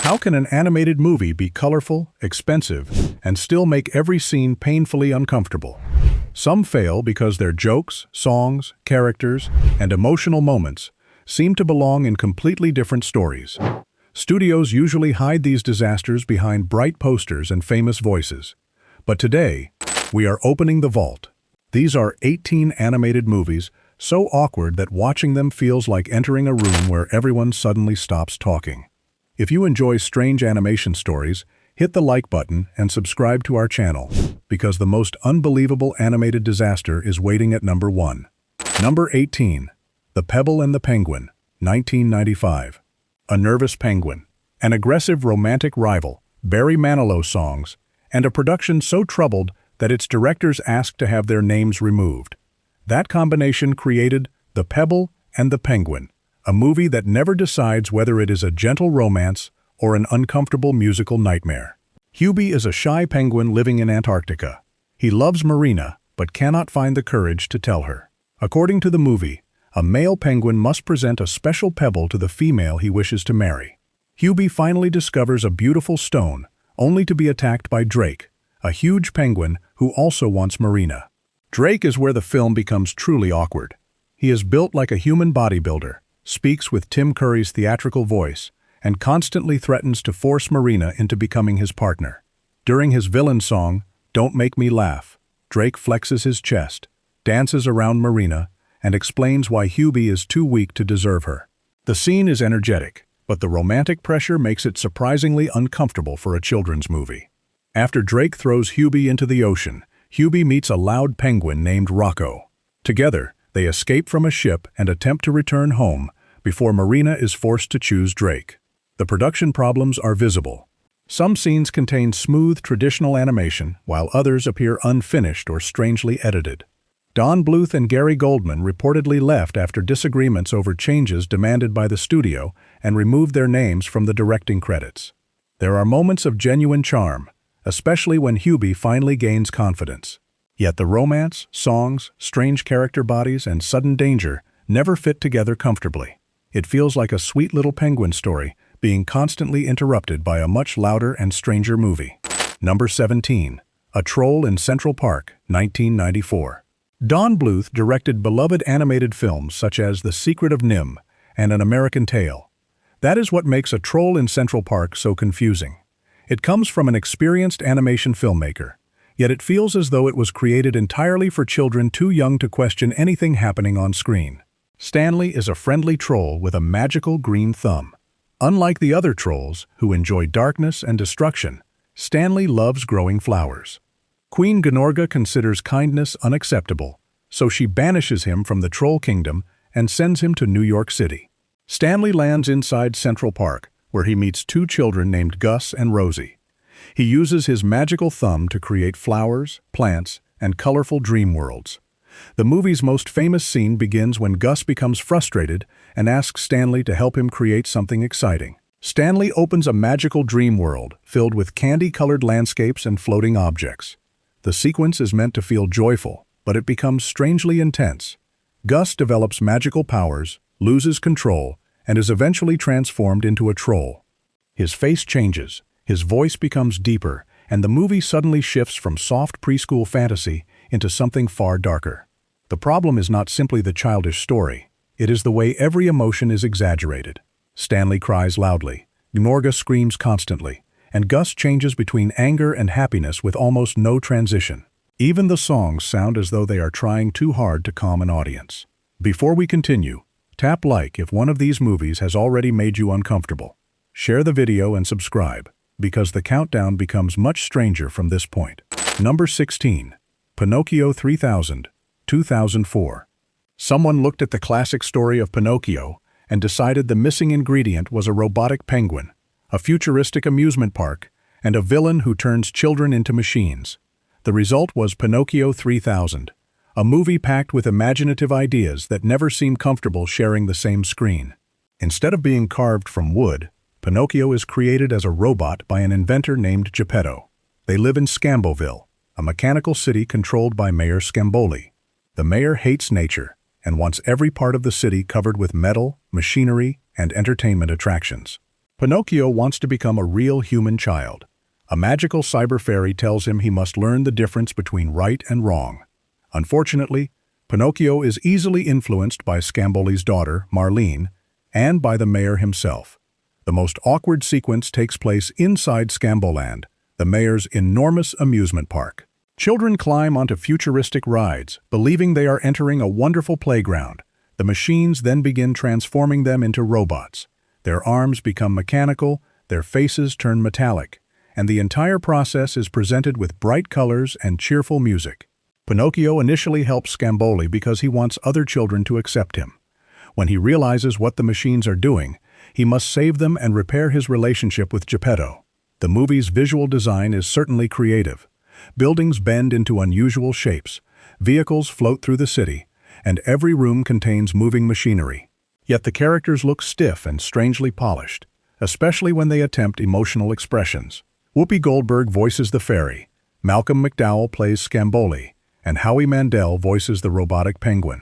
How can an animated movie be colorful, expensive, and still make every scene painfully uncomfortable? Some fail because their jokes, songs, characters, and emotional moments seem to belong in completely different stories. Studios usually hide these disasters behind bright posters and famous voices. But today, we are opening the vault. These are 18 animated movies so awkward that watching them feels like entering a room where everyone suddenly stops talking. If you enjoy strange animation stories, hit the like button and subscribe to our channel, because the most unbelievable animated disaster is waiting at number 1. Number 18. The Pebble and the Penguin, 1995. A nervous penguin, an aggressive romantic rival, Barry Manilow songs, and a production so troubled that its directors asked to have their names removed. That combination created The Pebble and the Penguin, a movie that never decides whether it is a gentle romance or an uncomfortable musical nightmare. Hubie is a shy penguin living in Antarctica. He loves Marina, but cannot find the courage to tell her. According to the movie, a male penguin must present a special pebble to the female he wishes to marry. Hubie finally discovers a beautiful stone, only to be attacked by Drake, a huge penguin who also wants Marina. Drake is where the film becomes truly awkward. He is built like a human bodybuilder, speaks with Tim Curry's theatrical voice, and constantly threatens to force Marina into becoming his partner. During his villain song, Don't Make Me Laugh, Drake flexes his chest, dances around Marina, and explains why Hubie is too weak to deserve her. The scene is energetic, but the romantic pressure makes it surprisingly uncomfortable for a children's movie. After Drake throws Hubie into the ocean, Hubie meets a loud penguin named Rocco. Together, they escape from a ship and attempt to return home before Marina is forced to choose Drake. The production problems are visible. Some scenes contain smooth, traditional animation, while others appear unfinished or strangely edited. Don Bluth and Gary Goldman reportedly left after disagreements over changes demanded by the studio and removed their names from the directing credits. There are moments of genuine charm, especially when Hubie finally gains confidence. Yet the romance, songs, strange character bodies, and sudden danger never fit together comfortably. It feels like a sweet little penguin story being constantly interrupted by a much louder and stranger movie. Number 17. A Troll in Central Park, 1994. Don Bluth directed beloved animated films such as The Secret of NIMH and An American Tail. That is what makes A Troll in Central Park so confusing. It comes from an experienced animation filmmaker, yet it feels as though it was created entirely for children too young to question anything happening on screen. Stanley is a friendly troll with a magical green thumb. Unlike the other trolls, who enjoy darkness and destruction, Stanley loves growing flowers. Queen Gnorga considers kindness unacceptable, so she banishes him from the Troll Kingdom and sends him to New York City. Stanley lands inside Central Park, where he meets two children named Gus and Rosie. He uses his magical thumb to create flowers, plants, and colorful dream worlds. The movie's most famous scene begins when Gus becomes frustrated and asks Stanley to help him create something exciting. Stanley opens a magical dream world filled with candy-colored landscapes and floating objects. The sequence is meant to feel joyful, but it becomes strangely intense. Gus develops magical powers, loses control, and is eventually transformed into a troll. His face changes, his voice becomes deeper, and the movie suddenly shifts from soft preschool fantasy into something far darker. The problem is not simply the childish story, it is the way every emotion is exaggerated. Stanley cries loudly, Gnorga screams constantly, and Gus changes between anger and happiness with almost no transition. Even the songs sound as though they are trying too hard to calm an audience. Before we continue, tap like if one of these movies has already made you uncomfortable. Share the video and subscribe, because the countdown becomes much stranger from this point. Number 16. Pinocchio 3000, 2004. Someone looked at the classic story of Pinocchio and decided the missing ingredient was a robotic penguin, a futuristic amusement park, and a villain who turns children into machines. The result was Pinocchio 3000, a movie packed with imaginative ideas that never seem comfortable sharing the same screen. Instead of being carved from wood, Pinocchio is created as a robot by an inventor named Geppetto. They live in Scamboville, a mechanical city controlled by Mayor Scamboli. The mayor hates nature and wants every part of the city covered with metal, machinery, and entertainment attractions. Pinocchio wants to become a real human child. A magical cyber fairy tells him he must learn the difference between right and wrong. Unfortunately, Pinocchio is easily influenced by Scamboli's daughter, Marlene, and by the mayor himself. The most awkward sequence takes place inside Scamboland, the mayor's enormous amusement park. Children climb onto futuristic rides, believing they are entering a wonderful playground. The machines then begin transforming them into robots. Their arms become mechanical, their faces turn metallic, and the entire process is presented with bright colors and cheerful music. Pinocchio initially helps Scamboli because he wants other children to accept him. When he realizes what the machines are doing, he must save them and repair his relationship with Geppetto. The movie's visual design is certainly creative. Buildings bend into unusual shapes, vehicles float through the city, and every room contains moving machinery. Yet the characters look stiff and strangely polished, especially when they attempt emotional expressions. Whoopi Goldberg voices the fairy, Malcolm McDowell plays Scamboli, and Howie Mandel voices the robotic penguin.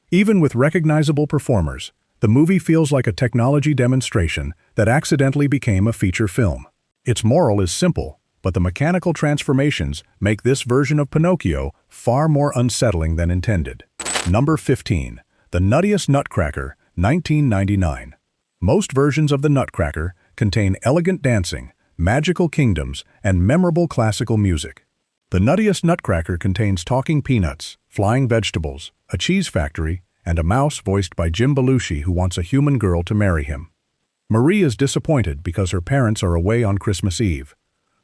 Even with recognizable performers, the movie feels like a technology demonstration that accidentally became a feature film. Its moral is simple, but the mechanical transformations make this version of Pinocchio far more unsettling than intended. Number 15. The Nuttiest Nutcracker, 1999. Most versions of the Nutcracker contain elegant dancing, magical kingdoms, and memorable classical music. The Nuttiest Nutcracker contains talking peanuts, flying vegetables, a cheese factory, and a mouse voiced by Jim Belushi who wants a human girl to marry him. Marie is disappointed because her parents are away on Christmas Eve.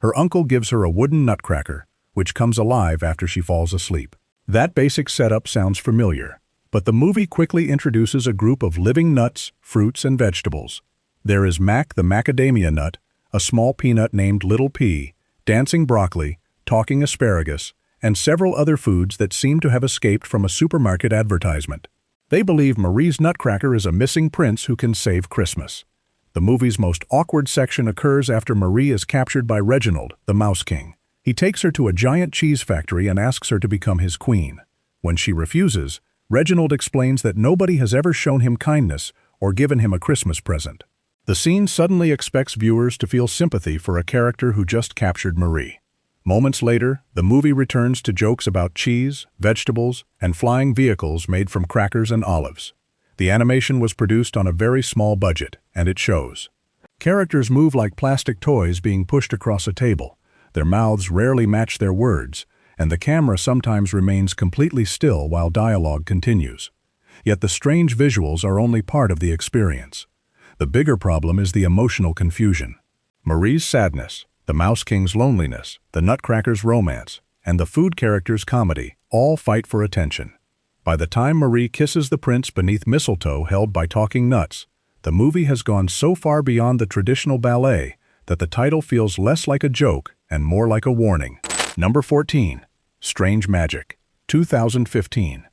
Her uncle gives her a wooden nutcracker, which comes alive after she falls asleep. That basic setup sounds familiar, but the movie quickly introduces a group of living nuts, fruits, and vegetables. There is Mac the macadamia nut, a small peanut named Little Pea, dancing broccoli, talking asparagus, and several other foods that seem to have escaped from a supermarket advertisement. They believe Marie's nutcracker is a missing prince who can save Christmas. The movie's most awkward section occurs after Marie is captured by Reginald, the Mouse King. He takes her to a giant cheese factory and asks her to become his queen. When she refuses, Reginald explains that nobody has ever shown him kindness or given him a Christmas present. The scene suddenly expects viewers to feel sympathy for a character who just captured Marie. Moments later, the movie returns to jokes about cheese, vegetables, and flying vehicles made from crackers and olives. The animation was produced on a very small budget, and it shows. Characters move like plastic toys being pushed across a table. Their mouths rarely match their words, and the camera sometimes remains completely still while dialogue continues. Yet the strange visuals are only part of the experience. The bigger problem is the emotional confusion. Marie's sadness, the Mouse King's loneliness, the Nutcracker's romance, and the food character's comedy all fight for attention. By the time Marie kisses the prince beneath mistletoe held by talking nuts, the movie has gone so far beyond the traditional ballet that the title feels less like a joke and more like a warning. Number 14. Strange Magic, 2015.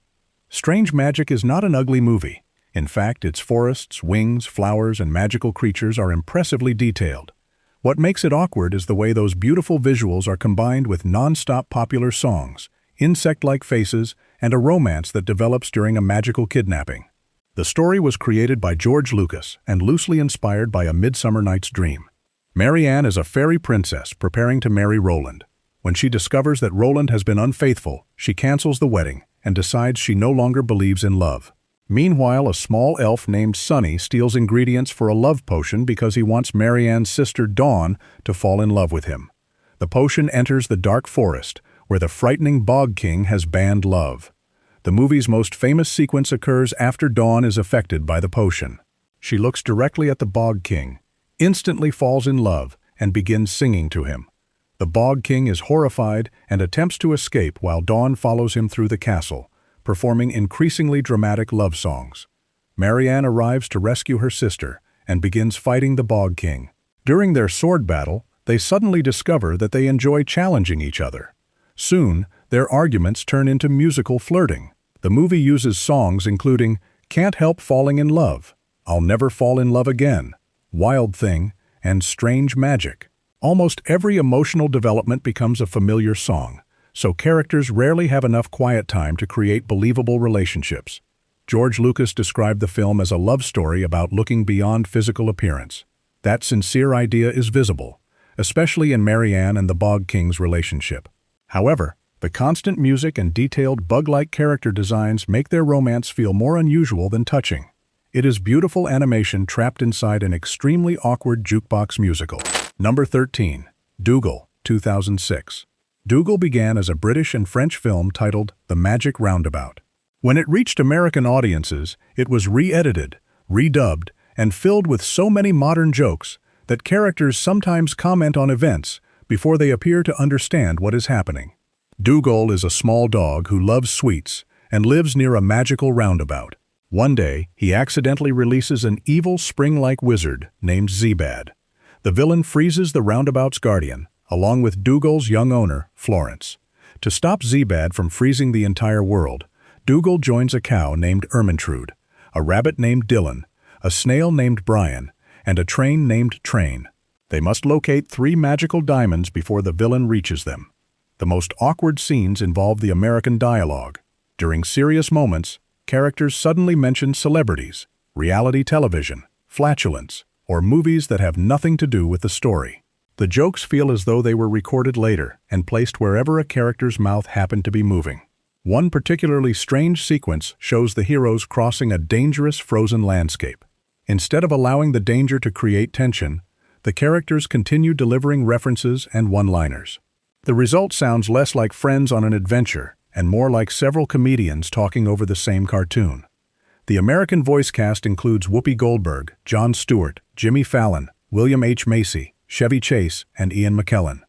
Strange Magic is not an ugly movie. In fact, its forests, wings, flowers, and magical creatures are impressively detailed. What makes it awkward is the way those beautiful visuals are combined with non-stop popular songs, insect-like faces, and a romance that develops during a magical kidnapping. The story was created by George Lucas and loosely inspired by A Midsummer Night's Dream. Marianne is a fairy princess preparing to marry Roland. When she discovers that Roland has been unfaithful, she cancels the wedding and decides she no longer believes in love. Meanwhile, a small elf named Sunny steals ingredients for a love potion because he wants Marianne's sister Dawn to fall in love with him. The potion enters the dark forest, where the frightening Bog King has banned love. The movie's most famous sequence occurs after Dawn is affected by the potion. She looks directly at the Bog King, instantly falls in love, and begins singing to him. The Bog King is horrified and attempts to escape while Dawn follows him through the castle, performing increasingly dramatic love songs. Marianne arrives to rescue her sister and begins fighting the Bog King. During their sword battle, they suddenly discover that they enjoy challenging each other. Soon, their arguments turn into musical flirting. The movie uses songs including Can't Help Falling in Love, I'll Never Fall in Love Again, Wild Thing, and Strange Magic. Almost every emotional development becomes a familiar song, so characters rarely have enough quiet time to create believable relationships. George Lucas described the film as a love story about looking beyond physical appearance. That sincere idea is visible, especially in Marianne and the Bog King's relationship. However, the constant music and detailed bug-like character designs make their romance feel more unusual than touching. It is beautiful animation trapped inside an extremely awkward jukebox musical. Number 13. Dougal, 2006. Dougal began as a British and French film titled The Magic Roundabout. When it reached American audiences, it was re-edited, redubbed, and filled with so many modern jokes that characters sometimes comment on events before they appear to understand what is happening. Dougal is a small dog who loves sweets and lives near a magical roundabout. One day, he accidentally releases an evil spring-like wizard named Zebad. The villain freezes the roundabout's guardian, along with Dougal's young owner, Florence. To stop Zebad from freezing the entire world, Dougal joins a cow named Ermintrude, a rabbit named Dylan, a snail named Brian, and a train named Train. They must locate 3 magical diamonds before the villain reaches them. The most awkward scenes involve the American dialogue. During serious moments, characters suddenly mention celebrities, reality television, flatulence, or movies that have nothing to do with the story. The jokes feel as though they were recorded later and placed wherever a character's mouth happened to be moving. One particularly strange sequence shows the heroes crossing a dangerous frozen landscape. Instead of allowing the danger to create tension, the characters continue delivering references and one-liners. The result sounds less like friends on an adventure and more like several comedians talking over the same cartoon. The American voice cast includes Whoopi Goldberg, Jon Stewart, Jimmy Fallon, William H. Macy, Chevy Chase, and Ian McKellen.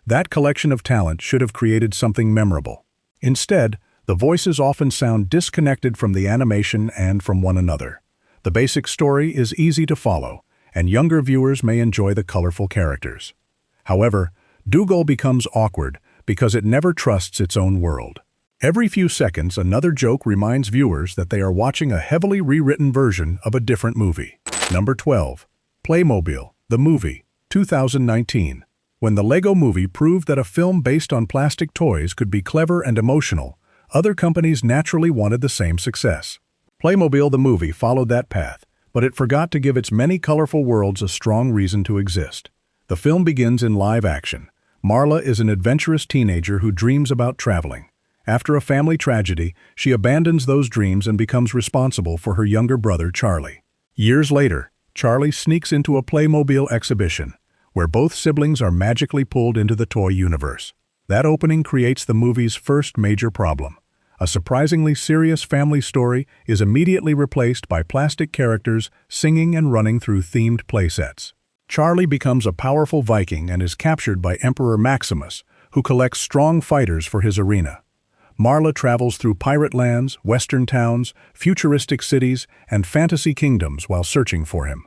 That collection of talent should have created something memorable. Instead, the voices often sound disconnected from the animation and from one another. The basic story is easy to follow, and younger viewers may enjoy the colorful characters. However, Dougal becomes awkward because it never trusts its own world. Every few seconds, another joke reminds viewers that they are watching a heavily rewritten version of a different movie. Number 12. Playmobil, the movie, 2019. When the Lego Movie proved that a film based on plastic toys could be clever and emotional, other companies naturally wanted the same success. Playmobil the movie followed that path, but it forgot to give its many colorful worlds a strong reason to exist. The film begins in live action. Marla is an adventurous teenager who dreams about traveling. After a family tragedy, she abandons those dreams and becomes responsible for her younger brother, Charlie. Years later, Charlie sneaks into a Playmobil exhibition, where both siblings are magically pulled into the toy universe. That opening creates the movie's first major problem. A surprisingly serious family story is immediately replaced by plastic characters singing and running through themed playsets. Charlie becomes a powerful Viking and is captured by Emperor Maximus, who collects strong fighters for his arena. Marla travels through pirate lands, western towns, futuristic cities, and fantasy kingdoms while searching for him.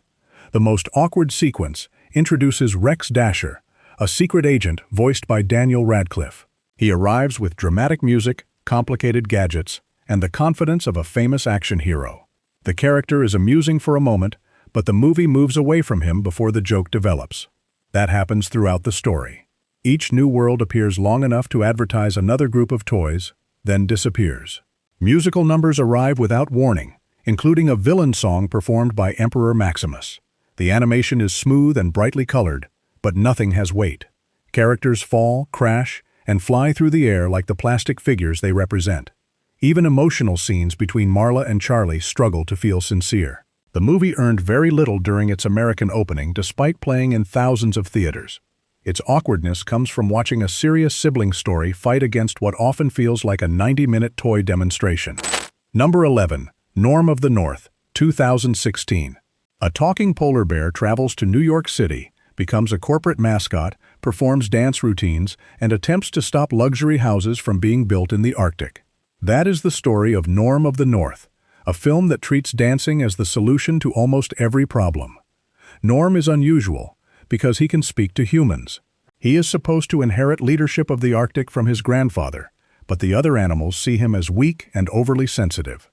The most awkward sequence introduces Rex Dasher, a secret agent voiced by Daniel Radcliffe. He arrives with dramatic music, complicated gadgets, and the confidence of a famous action hero. The character is amusing for a moment, but the movie moves away from him before the joke develops. That happens throughout the story. Each new world appears long enough to advertise another group of toys, then disappears. Musical numbers arrive without warning, including a villain song performed by Emperor Maximus. The animation is smooth and brightly colored, but nothing has weight. Characters fall, crash, and fly through the air like the plastic figures they represent. Even emotional scenes between Marla and Charlie struggle to feel sincere. The movie earned very little during its American opening despite playing in thousands of theaters. Its awkwardness comes from watching a serious sibling story fight against what often feels like a 90-minute toy demonstration. Number 11. Norm of the North, 2016. A talking polar bear travels to New York City, becomes a corporate mascot, performs dance routines, and attempts to stop luxury houses from being built in the Arctic. That is the story of Norm of the North, a film that treats dancing as the solution to almost every problem. Norm is unusual because he can speak to humans. He is supposed to inherit leadership of the Arctic from his grandfather, but the other animals see him as weak and overly sensitive.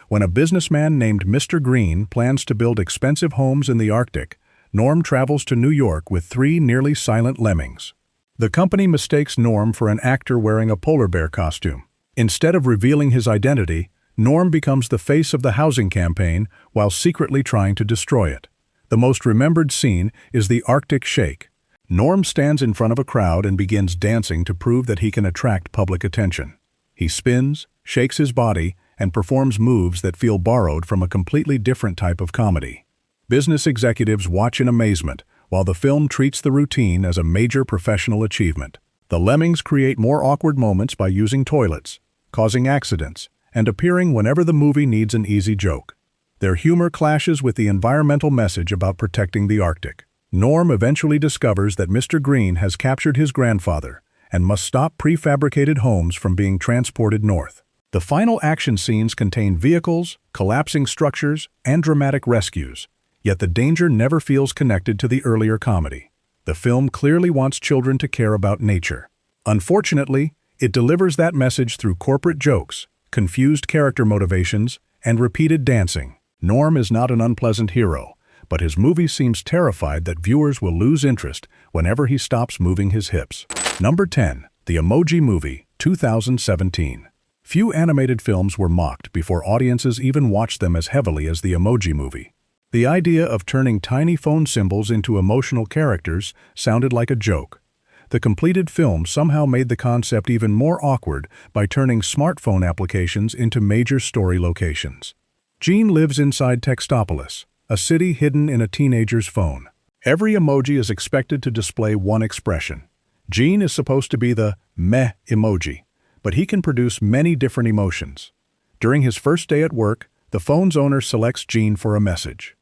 When a businessman named Mr. Green plans to build expensive homes in the Arctic, Norm travels to New York with 3 nearly silent lemmings. The company mistakes Norm for an actor wearing a polar bear costume. Instead of revealing his identity, Norm becomes the face of the housing campaign while secretly trying to destroy it. The most remembered scene is the Arctic Shake. Norm stands in front of a crowd and begins dancing to prove that he can attract public attention. He spins, shakes his body, and performs moves that feel borrowed from a completely different type of comedy. Business executives watch in amazement, while the film treats the routine as a major professional achievement. The Lemmings create more awkward moments by using toilets, causing accidents, and appearing whenever the movie needs an easy joke. Their humor clashes with the environmental message about protecting the Arctic. Norm eventually discovers that Mr. Green has captured his grandfather and must stop prefabricated homes from being transported north. The final action scenes contain vehicles, collapsing structures, and dramatic rescues, yet the danger never feels connected to the earlier comedy. The film clearly wants children to care about nature. Unfortunately, it delivers that message through corporate jokes, confused character motivations, and repeated dancing. Norm is not an unpleasant hero, but his movie seems terrified that viewers will lose interest whenever he stops moving his hips. Number 10. The Emoji Movie, 2017. Few animated films were mocked before audiences even watched them as heavily as the Emoji Movie. The idea of turning tiny phone symbols into emotional characters sounded like a joke. The completed film somehow made the concept even more awkward by turning smartphone applications into major story locations. Gene lives inside Textopolis, a city hidden in a teenager's phone. Every emoji is expected to display one expression. Gene is supposed to be the meh emoji, but he can produce many different emotions. During his first day at work, the phone's owner selects Gene for a message.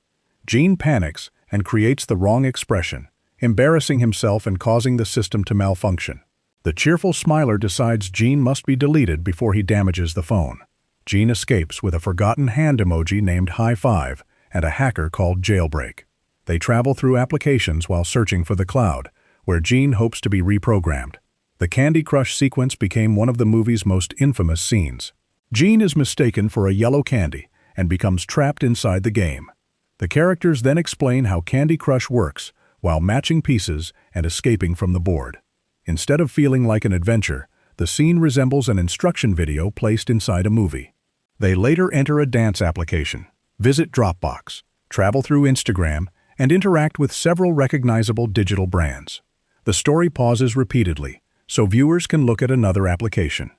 Gene panics and creates the wrong expression, embarrassing himself and causing the system to malfunction. The cheerful smiler decides Gene must be deleted before he damages the phone. Gene escapes with a forgotten hand emoji named High Five and a hacker called Jailbreak. They travel through applications while searching for the cloud, where Gene hopes to be reprogrammed. The Candy Crush sequence became one of the movie's most infamous scenes. Gene is mistaken for a yellow candy and becomes trapped inside the game. The characters then explain how Candy Crush works while matching pieces and escaping from the board. Instead of feeling like an adventure, the scene resembles an instruction video placed inside a movie. They later enter a dance application, visit Dropbox, travel through Instagram, and interact with several recognizable digital brands. The story pauses repeatedly, so viewers can look at another application.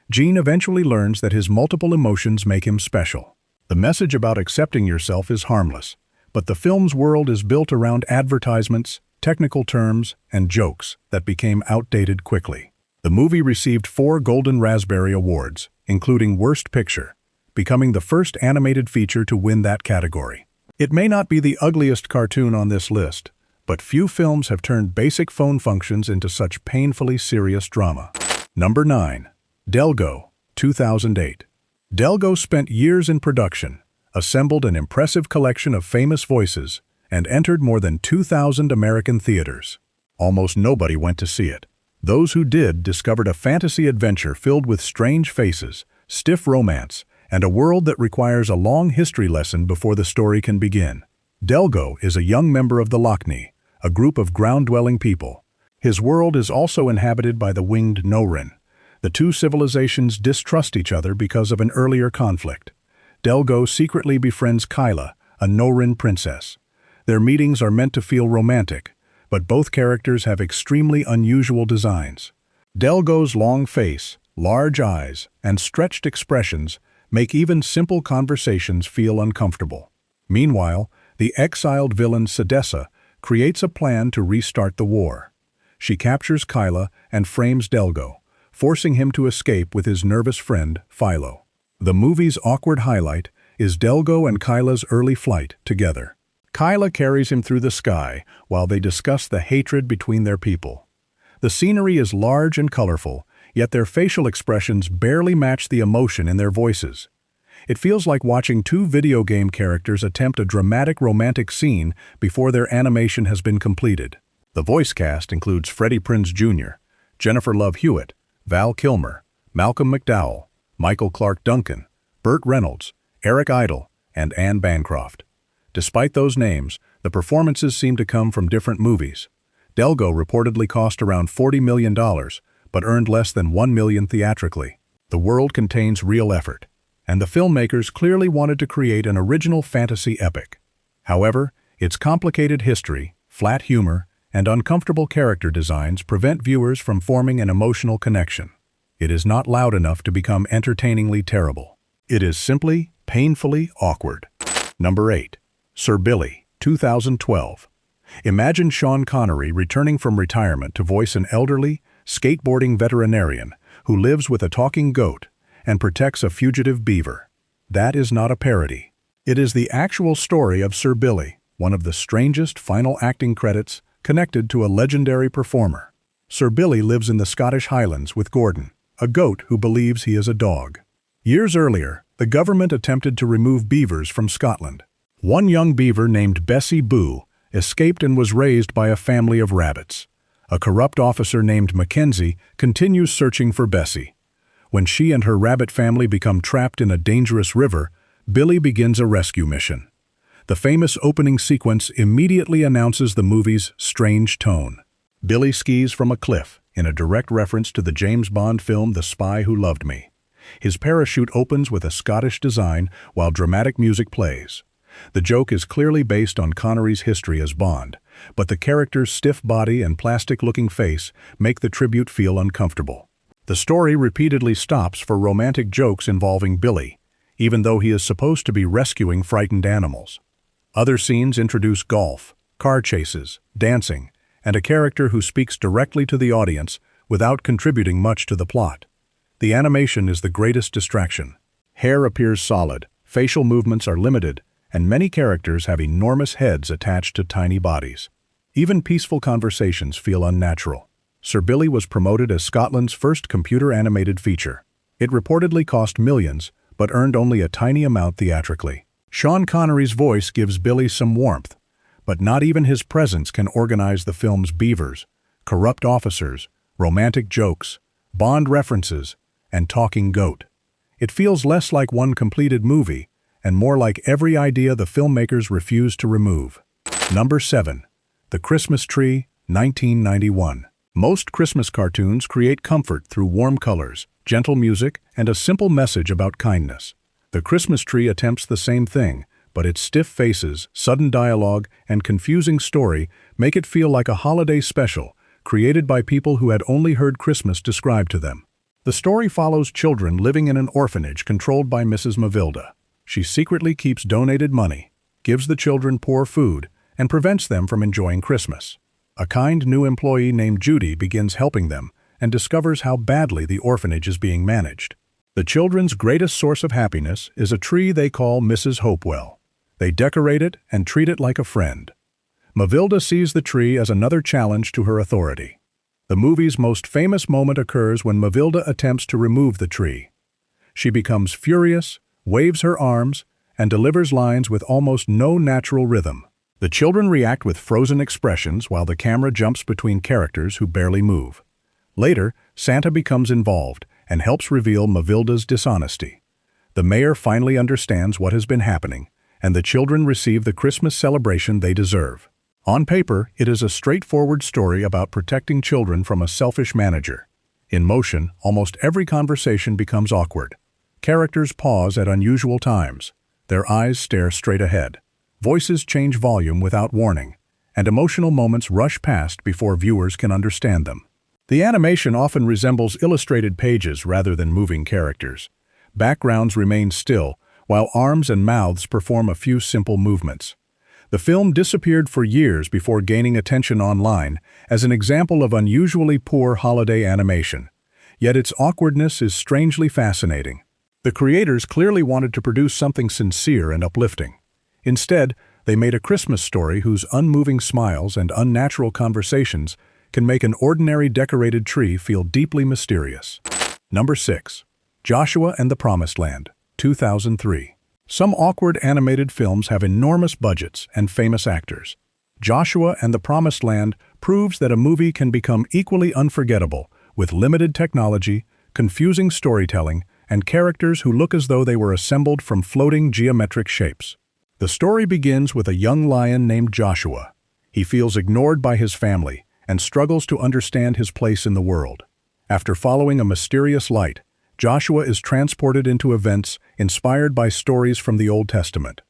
Gene eventually learns that his multiple emotions make him special. The message about accepting yourself is harmless, but the film's world is built around advertisements, technical terms, and jokes that became outdated quickly. The movie received 4 Golden Raspberry Awards, including Worst Picture, becoming the first animated feature to win that category. It may not be the ugliest cartoon on this list, but few films have turned basic phone functions into such painfully serious drama. Number 9. Delgo, 2008. Delgo spent years in production, assembled an impressive collection of famous voices, and entered more than 2,000 American theaters. Almost nobody went to see it. Those who did discovered a fantasy adventure filled with strange faces, stiff romance, and a world that requires a long history lesson before the story can begin. Delgo is a young member of the Lochni, a group of ground-dwelling people. His world is also inhabited by the winged Norin. The two civilizations distrust each other because of an earlier conflict. Delgo secretly befriends Kyla, a Norin princess. Their meetings are meant to feel romantic, but both characters have extremely unusual designs. Delgo's long face, large eyes, and stretched expressions make even simple conversations feel uncomfortable. Meanwhile, the exiled villain Sedessa creates a plan to restart the war. She captures Kyla and frames Delgo, forcing him to escape with his nervous friend, Philo. The movie's awkward highlight is Delgo and Kyla's early flight together. Kyla carries him through the sky while they discuss the hatred between their people. The scenery is large and colorful, yet their facial expressions barely match the emotion in their voices. It feels like watching two video game characters attempt a dramatic romantic scene before their animation has been completed. The voice cast includes Freddie Prinze Jr., Jennifer Love Hewitt, Val Kilmer, Malcolm McDowell, Michael Clark Duncan, Burt Reynolds, Eric Idle, and Anne Bancroft. Despite those names, the performances seem to come from different movies. Delgo reportedly cost around $40 million, but earned less than $1 million theatrically. The world contains real effort, and the filmmakers clearly wanted to create an original fantasy epic. However, Its complicated history, flat humor, and uncomfortable character designs prevent viewers from forming an emotional connection. It is not loud enough to become entertainingly terrible. It is simply, painfully awkward. Number 8. Sir Billy, 2012. Imagine Sean Connery returning from retirement to voice an elderly, skateboarding veterinarian who lives with a talking goat and protects a fugitive beaver. That is not a parody. It is the actual story of Sir Billy, one of the strangest final acting credits connected to a legendary performer. Sir Billy lives in the Scottish Highlands with Gordon, a goat who believes he is a dog. Years earlier, the government attempted to remove beavers from Scotland. One young beaver named Bessie Boo escaped and was raised by a family of rabbits. A corrupt officer named Mackenzie continues searching for Bessie. When she and her rabbit family become trapped in a dangerous river, Billy begins a rescue mission. The famous opening sequence immediately announces the movie's strange tone. Billy skis from a cliff, in a direct reference to the James Bond film The Spy Who Loved Me. His parachute opens with a Scottish design while dramatic music plays. The joke is clearly based on Connery's history as Bond, but the character's stiff body and plastic-looking face make the tribute feel uncomfortable. The story repeatedly stops for romantic jokes involving Billy, even though he is supposed to be rescuing frightened animals. Other scenes introduce golf, car chases, dancing, and a character who speaks directly to the audience without contributing much to the plot. The animation is the greatest distraction. Hair appears solid, facial movements are limited, and many characters have enormous heads attached to tiny bodies. Even peaceful conversations feel unnatural. Sir Billy was promoted as Scotland's first computer-animated feature. It reportedly cost millions, but earned only a tiny amount theatrically. Sean Connery's voice gives Billy some warmth, but not even his presence can organize the film's beavers, corrupt officers, romantic jokes, Bond references, and talking goat. It feels less like one completed movie, and more like every idea the filmmakers refused to remove. Number 7. The Christmas Tree, 1991. Most Christmas cartoons create comfort through warm colors, gentle music, and a simple message about kindness. The Christmas Tree attempts the same thing, but its stiff faces, sudden dialogue, and confusing story make it feel like a holiday special created by people who had only heard Christmas described to them. The story follows children living in an orphanage controlled by Mrs. Mavilda. She secretly keeps donated money, gives the children poor food, and prevents them from enjoying Christmas. A kind new employee named Judy begins helping them and discovers how badly the orphanage is being managed. The children's greatest source of happiness is a tree they call Mrs. Hopewell. They decorate it and treat it like a friend. Mavilda sees the tree as another challenge to her authority. The movie's most famous moment occurs when Mavilda attempts to remove the tree. She becomes furious, waves her arms, and delivers lines with almost no natural rhythm. The children react with frozen expressions while the camera jumps between characters who barely move. Later, Santa becomes involved and helps reveal Mavilda's dishonesty. The mayor finally understands what has been happening, and the children receive the Christmas celebration they deserve. On paper, it is a straightforward story about protecting children from a selfish manager. In motion, almost every conversation becomes awkward. Characters pause at unusual times. Their eyes stare straight ahead. Voices change volume without warning, and emotional moments rush past before viewers can understand them. The animation often resembles illustrated pages rather than moving characters. Backgrounds remain still, while arms and mouths perform a few simple movements. The film disappeared for years before gaining attention online as an example of unusually poor holiday animation. Yet its awkwardness is strangely fascinating. The creators clearly wanted to produce something sincere and uplifting. Instead, they made a Christmas story whose unmoving smiles and unnatural conversations can make an ordinary decorated tree feel deeply mysterious. Number 6. Joshua and the Promised Land, 2003. Some awkward animated films have enormous budgets and famous actors. Joshua and the Promised Land proves that a movie can become equally unforgettable with limited technology, confusing storytelling, and characters who look as though they were assembled from floating geometric shapes. The story begins with a young lion named Joshua. He feels ignored by his family and struggles to understand his place in the world. After following a mysterious light, Joshua is transported into events inspired by stories from the Old Testament.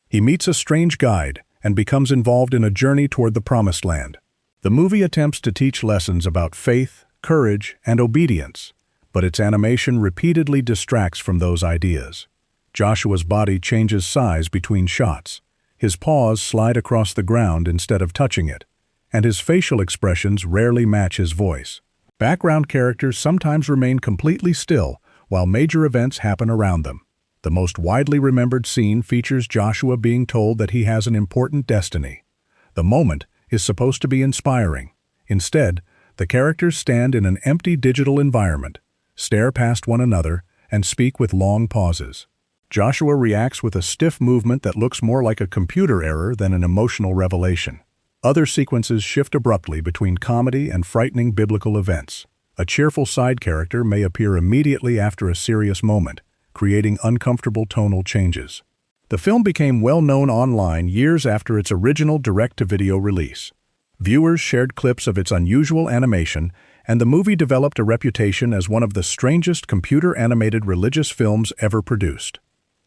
He meets a strange guide and becomes involved in a journey toward the promised land. The movie attempts to teach lessons about faith, courage, and obedience, but its animation repeatedly distracts from those ideas. Joshua's body changes size between shots. His paws slide across the ground instead of touching it, and his facial expressions rarely match his voice. Background characters sometimes remain completely still while major events happen around them. The most widely remembered scene features Joshua being told that he has an important destiny. The moment is supposed to be inspiring. Instead, the characters stand in an empty digital environment, stare past one another, and speak with long pauses. Joshua reacts with a stiff movement that looks more like a computer error than an emotional revelation. Other sequences shift abruptly between comedy and frightening biblical events. A cheerful side character may appear immediately after a serious moment, creating uncomfortable tonal changes. The film became well known online years after its original direct-to-video release. Viewers shared clips of its unusual animation, and the movie developed a reputation as one of the strangest computer-animated religious films ever produced.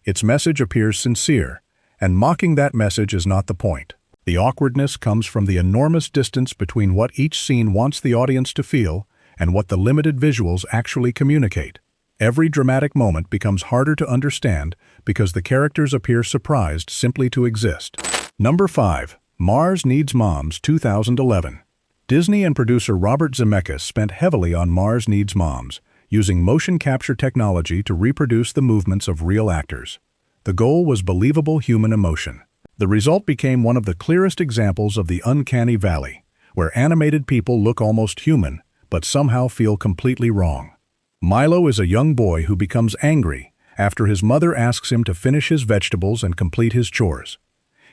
Its message appears sincere, and mocking that message is not the point. The awkwardness comes from the enormous distance between what each scene wants the audience to feel and what the limited visuals actually communicate. Every dramatic moment becomes harder to understand because the characters appear surprised simply to exist. Number 5. Mars Needs Moms 2011. Disney and producer Robert Zemeckis spent heavily on Mars Needs Moms, using motion capture technology to reproduce the movements of real actors. The goal was believable human emotion. The result became one of the clearest examples of the uncanny valley, where animated people look almost human, but somehow feel completely wrong. Milo is a young boy who becomes angry after his mother asks him to finish his vegetables and complete his chores.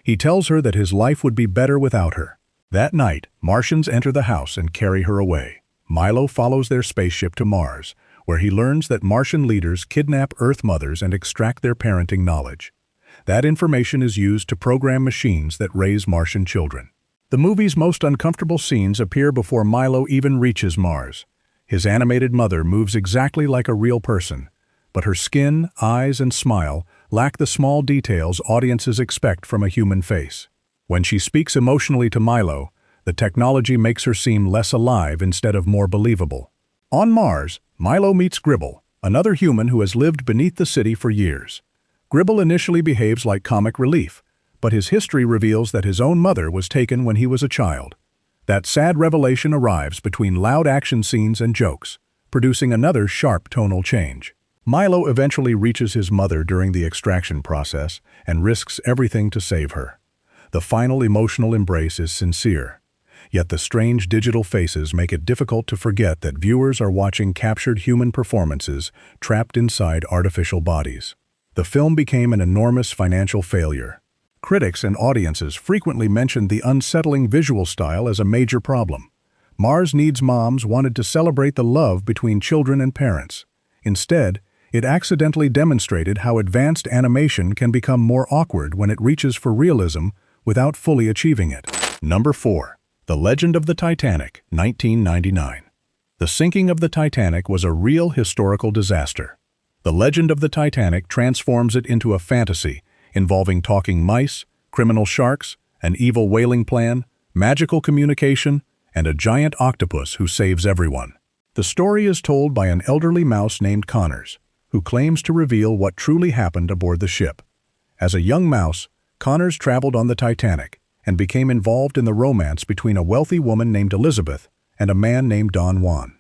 He tells her that his life would be better without her. That night, Martians enter the house and carry her away. Milo follows their spaceship to Mars, where he learns that Martian leaders kidnap Earth mothers and extract their parenting knowledge. That information is used to program machines that raise Martian children. The movie's most uncomfortable scenes appear before Milo even reaches Mars. His animated mother moves exactly like a real person, but her skin, eyes, and smile lack the small details audiences expect from a human face. When she speaks emotionally to Milo, the technology makes her seem less alive instead of more believable. On Mars, Milo meets Gribble, another human who has lived beneath the city for years. Gribble initially behaves like comic relief, but his history reveals that his own mother was taken when he was a child. That sad revelation arrives between loud action scenes and jokes, producing another sharp tonal change. Milo eventually reaches his mother during the extraction process and risks everything to save her. The final emotional embrace is sincere, yet the strange digital faces make it difficult to forget that viewers are watching captured human performances trapped inside artificial bodies. The film became an enormous financial failure. Critics and audiences frequently mentioned the unsettling visual style as a major problem. Mars Needs Moms wanted to celebrate the love between children and parents. Instead, it accidentally demonstrated how advanced animation can become more awkward when it reaches for realism without fully achieving it. Number 4. The Legend of the Titanic, 1999. The sinking of the Titanic was a real historical disaster. The legend of the Titanic transforms it into a fantasy involving talking mice, criminal sharks, an evil whaling plan, magical communication, and a giant octopus who saves everyone. The story is told by an elderly mouse named Connors, who claims to reveal what truly happened aboard the ship. As a young mouse, Connors traveled on the Titanic and became involved in the romance between a wealthy woman named Elizabeth and a man named Don Juan.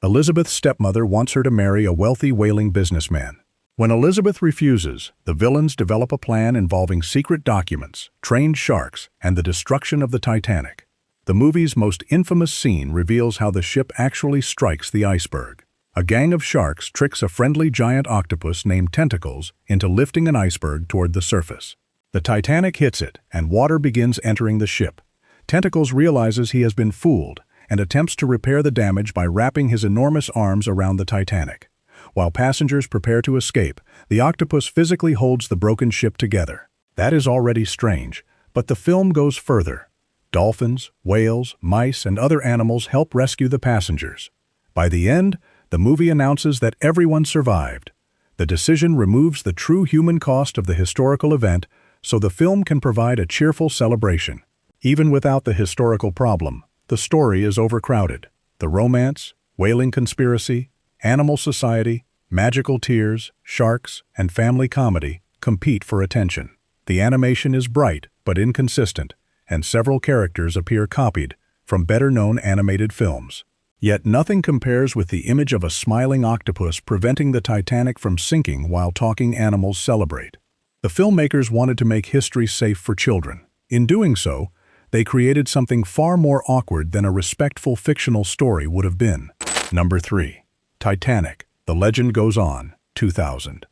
Elizabeth's stepmother wants her to marry a wealthy whaling businessman. When Elizabeth refuses, the villains develop a plan involving secret documents, trained sharks, and the destruction of the Titanic. The movie's most infamous scene reveals how the ship actually strikes the iceberg. A gang of sharks tricks a friendly giant octopus named Tentacles into lifting an iceberg toward the surface. The Titanic hits it, and water begins entering the ship. Tentacles realizes he has been fooled and attempts to repair the damage by wrapping his enormous arms around the Titanic. While passengers prepare to escape, the octopus physically holds the broken ship together. That is already strange, but the film goes further. Dolphins, whales, mice, and other animals help rescue the passengers. By the end, the movie announces that everyone survived. The decision removes the true human cost of the historical event, so the film can provide a cheerful celebration. Even without the historical problem, the story is overcrowded. The romance, whaling conspiracy, animal society, magical tears, sharks, and family comedy compete for attention. The animation is bright but inconsistent, and several characters appear copied from better-known animated films. Yet nothing compares with the image of a smiling octopus preventing the Titanic from sinking while talking animals celebrate. The filmmakers wanted to make history safe for children. In doing so, they created something far more awkward than a respectful fictional story would have been. Number 3. Titanic, The Legend Goes On, 2000.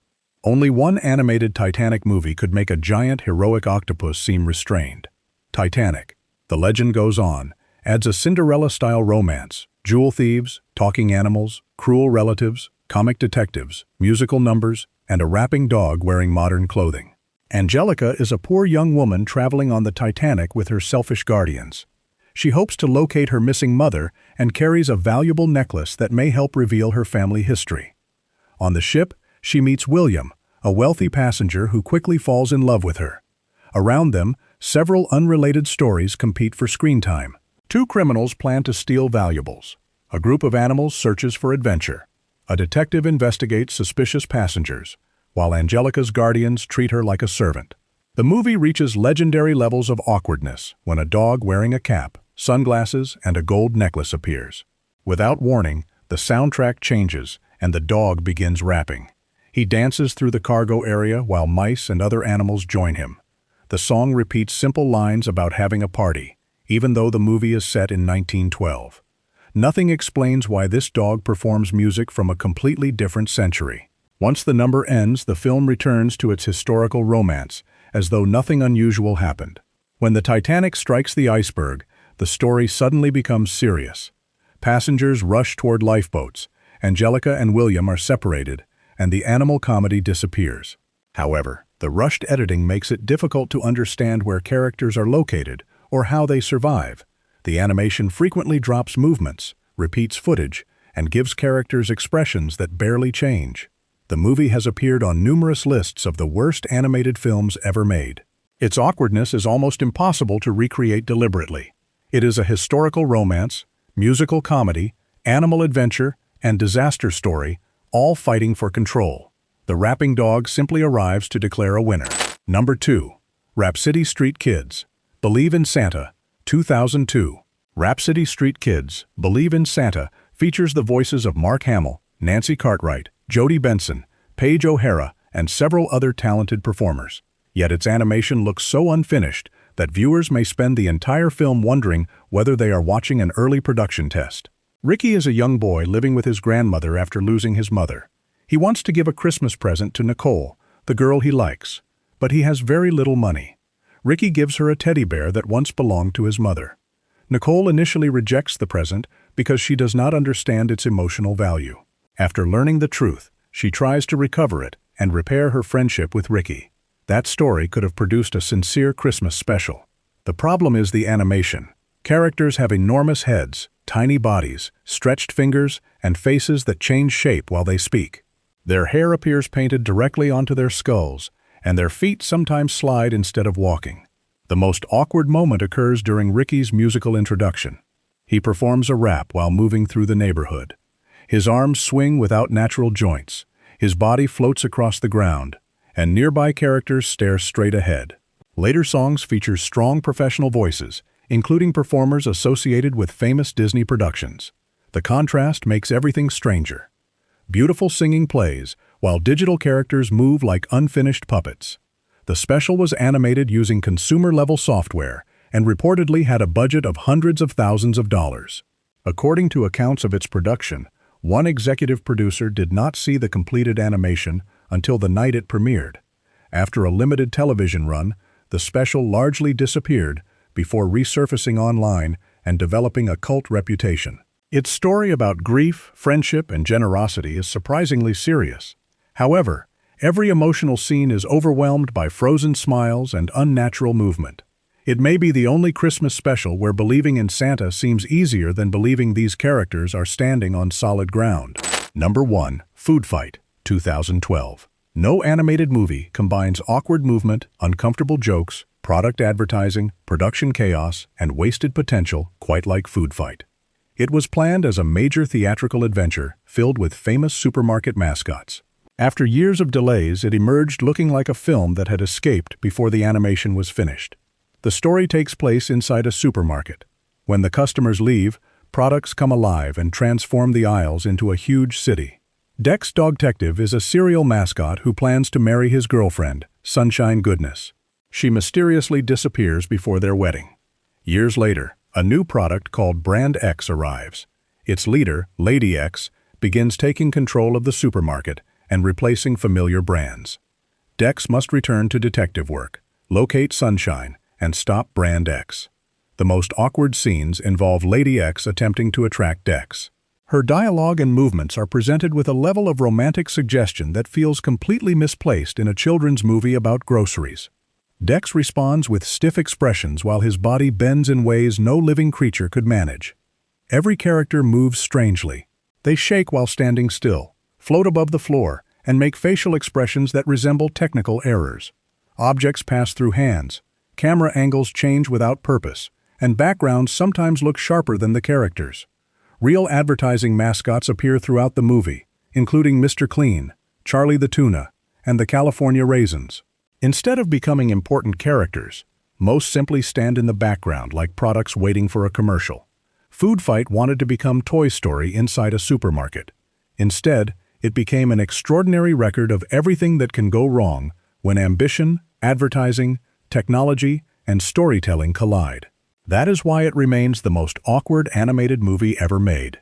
Only one animated Titanic movie could make a giant heroic octopus seem restrained. Titanic, The Legend Goes On, adds a Cinderella-style romance, jewel thieves, talking animals, cruel relatives, comic detectives, musical numbers, and a rapping dog wearing modern clothing. Angelica is a poor young woman traveling on the Titanic with her selfish guardians. She hopes to locate her missing mother and carries a valuable necklace that may help reveal her family history. On the ship, she meets William, a wealthy passenger who quickly falls in love with her. Around them, several unrelated stories compete for screen time. Two criminals plan to steal valuables. A group of animals searches for adventure. A detective investigates suspicious passengers, while Angelica's guardians treat her like a servant. The movie reaches legendary levels of awkwardness when a dog wearing a cap, sunglasses, and a gold necklace appears. Without warning, the soundtrack changes and the dog begins rapping. He dances through the cargo area while mice and other animals join him. The song repeats simple lines about having a party, even though the movie is set in 1912. Nothing explains why this dog performs music from a completely different century. Once the number ends, the film returns to its historical romance, as though nothing unusual happened. When the Titanic strikes the iceberg, the story suddenly becomes serious. Passengers rush toward lifeboats, Angelica and William are separated, and the animal comedy disappears. However, the rushed editing makes it difficult to understand where characters are located or how they survive. The animation frequently drops movements, repeats footage, and gives characters expressions that barely change. The movie has appeared on numerous lists of the worst animated films ever made. Its awkwardness is almost impossible to recreate deliberately. It is a historical romance, musical comedy, animal adventure, and disaster story, all fighting for control. The rapping dog simply arrives to declare a winner. Number 2. Rhapsody Street Kids, Believe in Santa, 2002. Rhapsody Street Kids, Believe in Santa features the voices of Mark Hamill, Nancy Cartwright, Jodie Benson, Paige O'Hara, and several other talented performers. Yet its animation looks so unfinished that viewers may spend the entire film wondering whether they are watching an early production test. Ricky is a young boy living with his grandmother after losing his mother. He wants to give a Christmas present to Nicole, the girl he likes, but he has very little money. Ricky gives her a teddy bear that once belonged to his mother. Nicole initially rejects the present because she does not understand its emotional value. After learning the truth, she tries to recover it and repair her friendship with Ricky. That story could have produced a sincere Christmas special. The problem is the animation. Characters have enormous heads, tiny bodies, stretched fingers, and faces that change shape while they speak. Their hair appears painted directly onto their skulls, and their feet sometimes slide instead of walking. The most awkward moment occurs during Ricky's musical introduction. He performs a rap while moving through the neighborhood. His arms swing without natural joints, his body floats across the ground, and nearby characters stare straight ahead. Later songs feature strong professional voices, including performers associated with famous Disney productions. The contrast makes everything stranger. Beautiful singing plays, while digital characters move like unfinished puppets. The special was animated using consumer-level software and reportedly had a budget of hundreds of thousands of dollars. According to accounts of its production, one executive producer did not see the completed animation until the night it premiered. After a limited television run, the special largely disappeared before resurfacing online and developing a cult reputation. Its story about grief, friendship, and generosity is surprisingly serious. However, every emotional scene is overwhelmed by frozen smiles and unnatural movement. It may be the only Christmas special where believing in Santa seems easier than believing these characters are standing on solid ground. Number 1. Food Fight, 2012. No animated movie combines awkward movement, uncomfortable jokes, product advertising, production chaos, and wasted potential quite like Food Fight. It was planned as a major theatrical adventure filled with famous supermarket mascots. After years of delays, it emerged looking like a film that had escaped before the animation was finished. The story takes place inside a supermarket. When the customers leave, products come alive and transform the aisles into a huge city. Dex Dogtective is a serial mascot who plans to marry his girlfriend, Sunshine Goodness. She mysteriously disappears before their wedding. Years later, a new product called Brand X arrives. Its leader, Lady X, begins taking control of the supermarket and replacing familiar brands. Dex must return to detective work, locate Sunshine, and stop Brand X. The most awkward scenes involve Lady X attempting to attract Dex. Her dialogue and movements are presented with a level of romantic suggestion that feels completely misplaced in a children's movie about groceries. Dex responds with stiff expressions while his body bends in ways no living creature could manage. Every character moves strangely. They shake while standing still, float above the floor, and make facial expressions that resemble technical errors. Objects pass through hands, camera angles change without purpose, and backgrounds sometimes look sharper than the characters. Real advertising mascots appear throughout the movie, including Mr. Clean, Charlie the Tuna, and the California Raisins. Instead of becoming important characters, most simply stand in the background like products waiting for a commercial. Food Fight wanted to become Toy Story inside a supermarket. Instead, it became an extraordinary record of everything that can go wrong when ambition, advertising, technology, and storytelling collide. That is why it remains the most awkward animated movie ever made.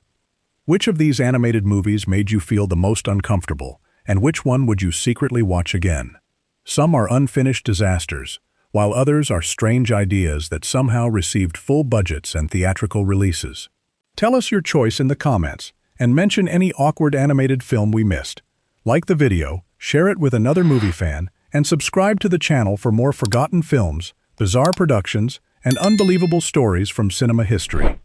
Which of these animated movies made you feel the most uncomfortable, and which one would you secretly watch again? Some are unfinished disasters, while others are strange ideas that somehow received full budgets and theatrical releases. Tell us your choice in the comments, and mention any awkward animated film we missed. Like the video, share it with another movie fan, and subscribe to the channel for more forgotten films, bizarre productions, and unbelievable stories from cinema history.